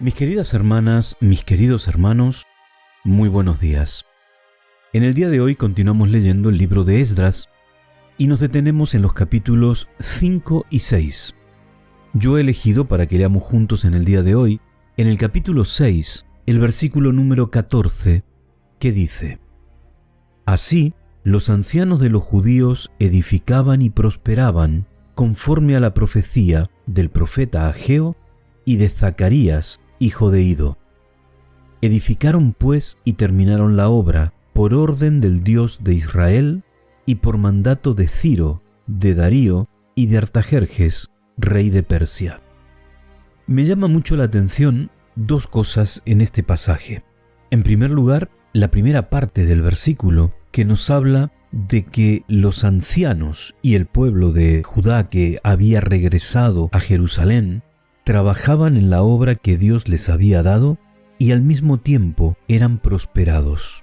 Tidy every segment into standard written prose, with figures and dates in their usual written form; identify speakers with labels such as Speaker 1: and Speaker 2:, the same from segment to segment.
Speaker 1: Mis queridas hermanas, mis queridos hermanos, muy buenos días. En el día de hoy continuamos leyendo el libro de Esdras y nos detenemos en los capítulos 5 y 6. Yo he elegido para que leamos juntos en el día de hoy, en el capítulo 6, el versículo número 14, que dice: Así, los ancianos de los judíos edificaban y prosperaban conforme a la profecía del profeta Ageo y de Zacarías, hijo de Ido. Edificaron pues y terminaron la obra por orden del Dios de Israel y por mandato de Ciro, de Darío y de Artajerjes, rey de Persia. Me llama mucho la atención dos cosas en este pasaje. En primer lugar, la primera parte del versículo que nos habla de que los ancianos y el pueblo de Judá que había regresado a Jerusalén trabajaban en la obra que Dios les había dado y al mismo tiempo eran prosperados.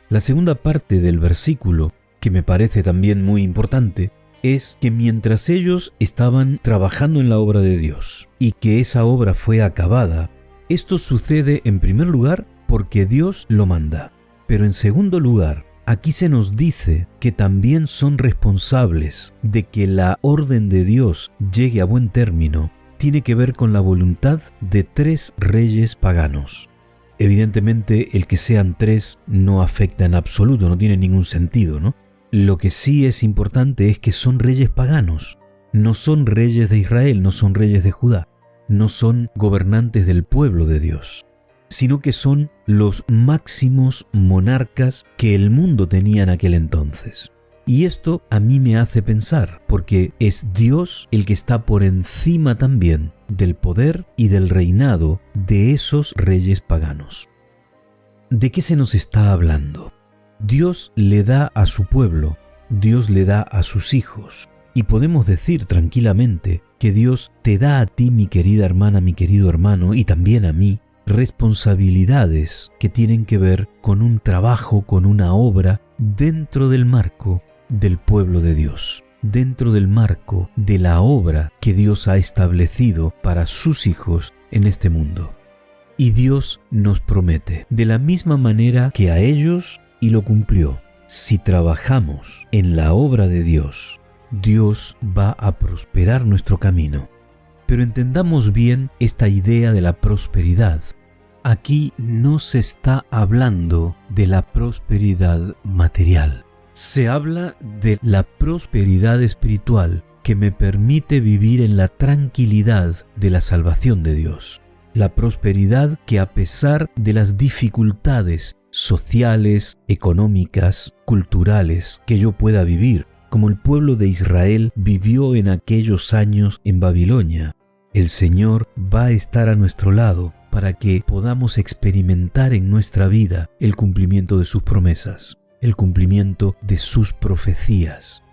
Speaker 1: La segunda parte del versículo, que me parece también muy importante, es que mientras ellos estaban trabajando en la obra de Dios y que esa obra fue acabada, esto sucede en primer lugar porque Dios lo manda. Pero en segundo lugar, aquí se nos dice que también son responsables de que la orden de Dios llegue a buen término. Tiene que ver con la voluntad de 3 reyes paganos. Evidentemente, el que sean 3 no afecta en absoluto, no tiene ningún sentido, ¿no? Lo que sí es importante es que son reyes paganos. No son reyes de Israel, no son reyes de Judá, no son gobernantes del pueblo de Dios, sino que son los máximos monarcas que el mundo tenía en aquel entonces. Y esto a mí me hace pensar, porque es Dios el que está por encima también del poder y del reinado de esos reyes paganos. ¿De qué se nos está hablando? Dios le da a su pueblo, Dios le da a sus hijos, y podemos decir tranquilamente que Dios te da a ti, mi querida hermana, mi querido hermano, y también a mí, responsabilidades que tienen que ver con un trabajo, con una obra dentro del marco del pueblo de Dios, dentro del marco de la obra que Dios ha establecido para sus hijos en este mundo. Y Dios nos promete, de la misma manera que a ellos, y lo cumplió, si trabajamos en la obra de Dios, Dios va a prosperar nuestro camino. Pero entendamos bien esta idea de la prosperidad. Aquí no se está hablando de la prosperidad material. Se habla de la prosperidad espiritual que me permite vivir en la tranquilidad de la salvación de Dios. La prosperidad que, a pesar de las dificultades sociales, económicas, culturales que yo pueda vivir, como el pueblo de Israel vivió en aquellos años en Babilonia, el Señor va a estar a nuestro lado para que podamos experimentar en nuestra vida el cumplimiento de sus promesas, el cumplimiento de sus profecías.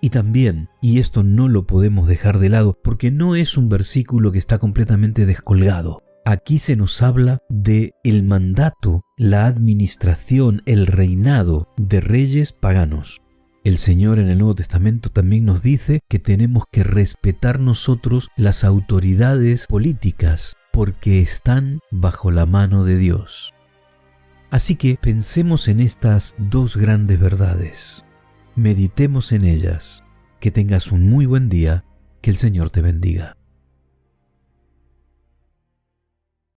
Speaker 1: Y también, y esto no lo podemos dejar de lado porque no es un versículo que está completamente descolgado, aquí se nos habla de el mandato, la administración, el reinado de reyes paganos. El Señor en el Nuevo Testamento también nos dice que tenemos que respetar nosotros las autoridades políticas porque están bajo la mano de Dios. Así que pensemos en estas dos grandes verdades, meditemos en ellas, que tengas un muy buen día, que el Señor te bendiga.